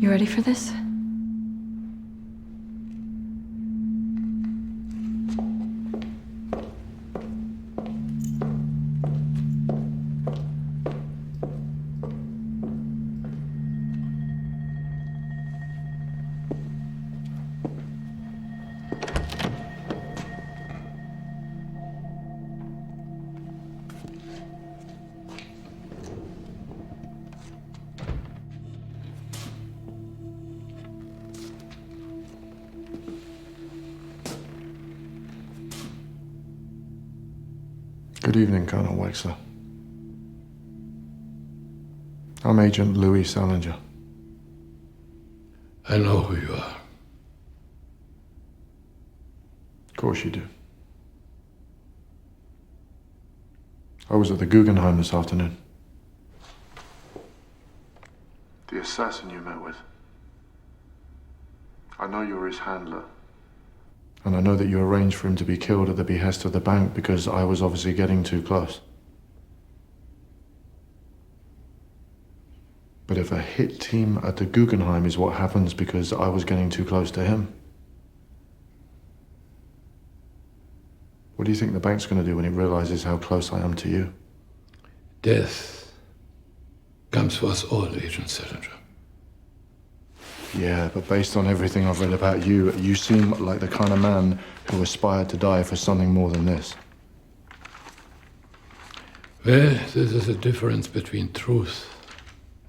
You ready for this? Good evening, Colonel Wexler. I'm Agent Louis Salinger. I know who you are. Of course you do. I was at the Guggenheim this afternoon. The assassin you met with. I know you're his handler. And I know that you arranged for him to be killed at the behest of the bank because I was obviously getting too close. But if a hit team at the Guggenheim is what happens because I was getting too close to him, what do you think the bank's going to do when it realizes how close I am to you? Death comes for us all, Agent Salinger. Yeah, but based on everything I've read about you, you seem like the kind of man who aspired to die for something more than this. Well, this is a difference between truth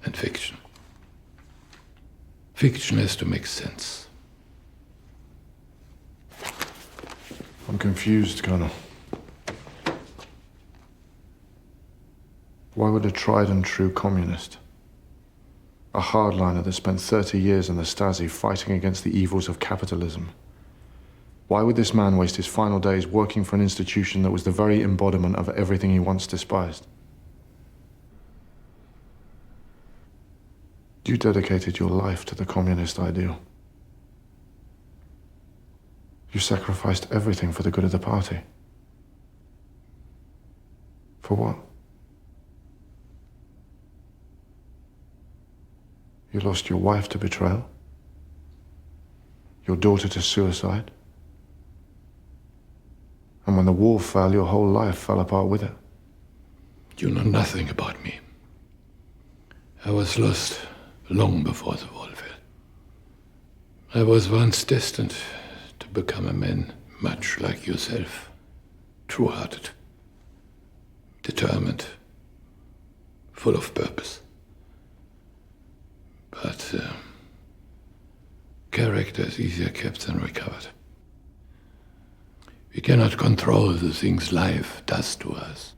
and fiction. Fiction has to make sense. I'm confused, Colonel. Why would a tried and true communist, a hardliner that spent 30 years in the Stasi fighting against the evils of capitalism, why would this man waste his final days working for an institution that was the very embodiment of everything he once despised? You dedicated your life to the communist ideal. You sacrificed everything for the good of the party. For what? You lost your wife to betrayal, your daughter to suicide, and when the wall fell, your whole life fell apart with it. You know nothing about me. I was lost long before the wall fell. I was once destined to become a man much like yourself, true-hearted, determined, full of purpose. But character is easier kept than recovered. We cannot control the things life does to us.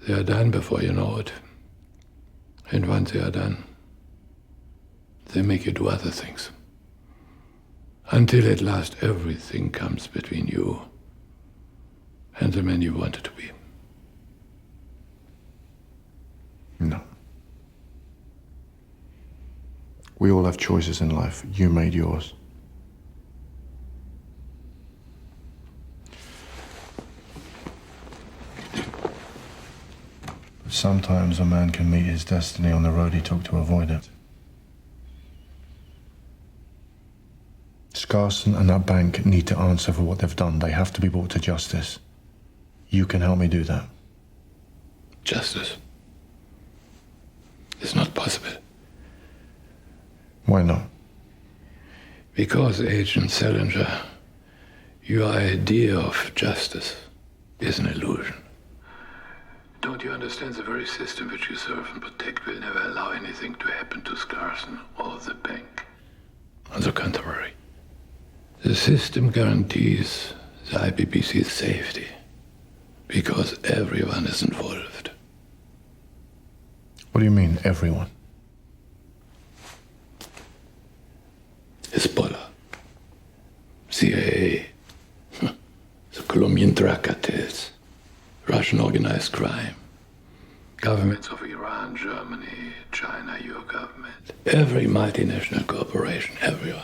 They are done before you know it. And once they are done, they make you do other things. Until at last everything comes between you and the man you wanted to be. No. We all have choices in life. You made yours. Sometimes a man can meet his destiny on the road he took to avoid it. Scarson and that bank need to answer for what they've done. They have to be brought to justice. You can help me do that. Justice is not possible. Why not? Because, Agent Salinger, your idea of justice is an illusion. Don't you understand the very system which you serve and protect will never allow anything to happen to Scarson or the bank? On the contrary, the system guarantees the IPPC's safety because everyone is involved. What do you mean, everyone? Hezbollah, CIA, the Colombian drug cartels, Russian organized crime, governments of Iran, Germany, China, your government, every multinational corporation, everywhere.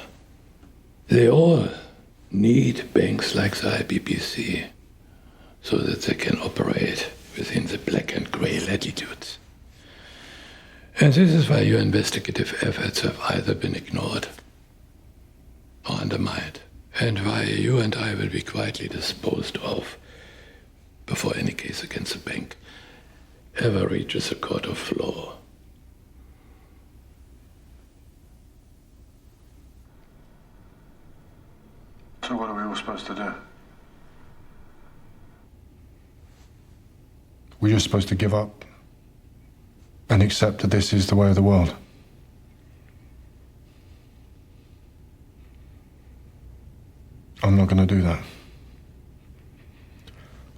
They all need banks like the IPPC so that they can operate within the black and gray latitudes. And this is why your investigative efforts have either been ignored or undermined, and why you and I will be quietly disposed of before any case against the bank ever reaches a court of law. So what are we all supposed to do? We're just supposed to give up and accept that this is the way of the world. I'm not going to do that.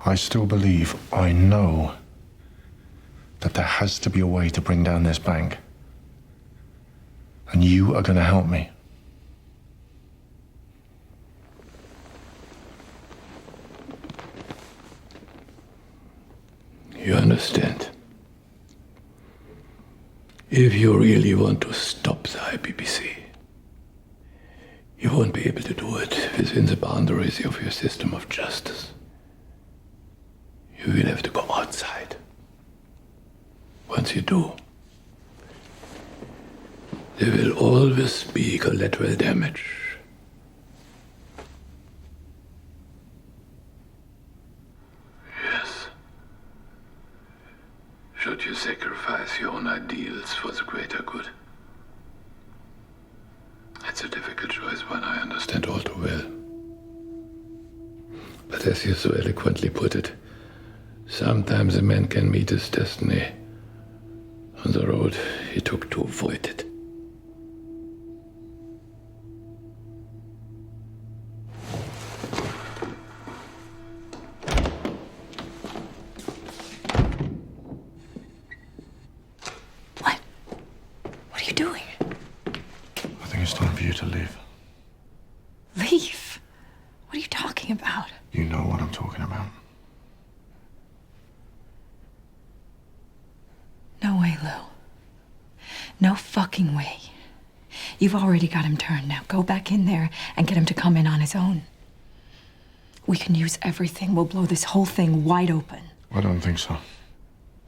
I still believe, I know, that there has to be a way to bring down this bank. And you are going to help me. You understand? If you really want to stop the IPPC, you won't be able to do it within the boundaries of your system of justice. You will have to go outside. Once you do, there will always be collateral damage. Yes. Should you sacrifice your own ideals for the greater good? It's a difficult choice, one I understand all too well. But as you so eloquently put it, sometimes a man can meet his destiny on the road he took to avoid it. What? What are you doing? I think it's time for you to leave. Leave? What are you talking about? You know what I'm talking about. No way, Lou. No fucking way. You've already got him turned now. Go back in there and get him to come in on his own. We can use everything. We'll blow this whole thing wide open. I don't think so.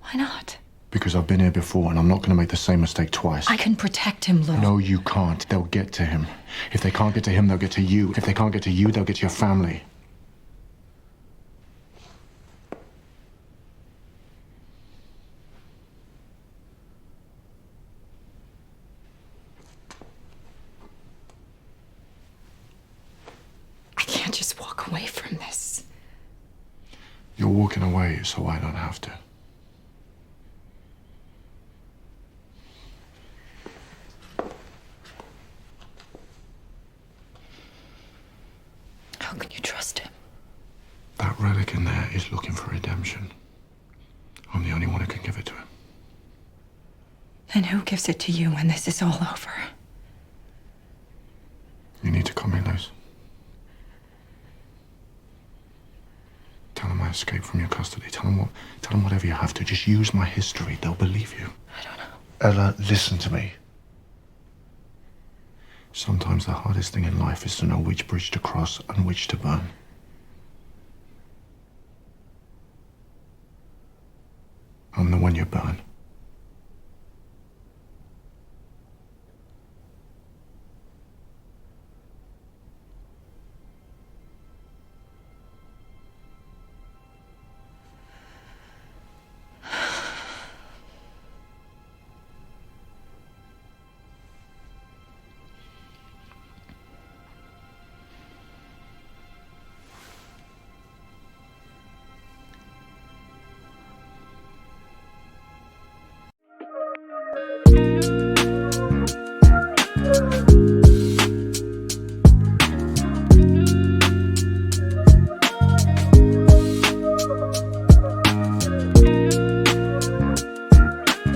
Why not? Because I've been here before and I'm not going to make the same mistake twice. I can protect him, Lou. No, you can't. They'll get to him. If they can't get to him, they'll get to you. If they can't get to you, they'll get to your family. I can't just walk away from this. You're walking away so I don't have to. How can you trust him? That relic in there is looking for redemption. I'm the only one who can give it to him. And who gives it to you when this is all over? You need to cut me loose. Tell them I escaped from your custody. Tell them whatever you have to. Just use my history. They'll believe you. I don't know. Ella, listen to me. Sometimes the hardest thing in life is to know which bridge to cross and which to burn. I'm the one you burn.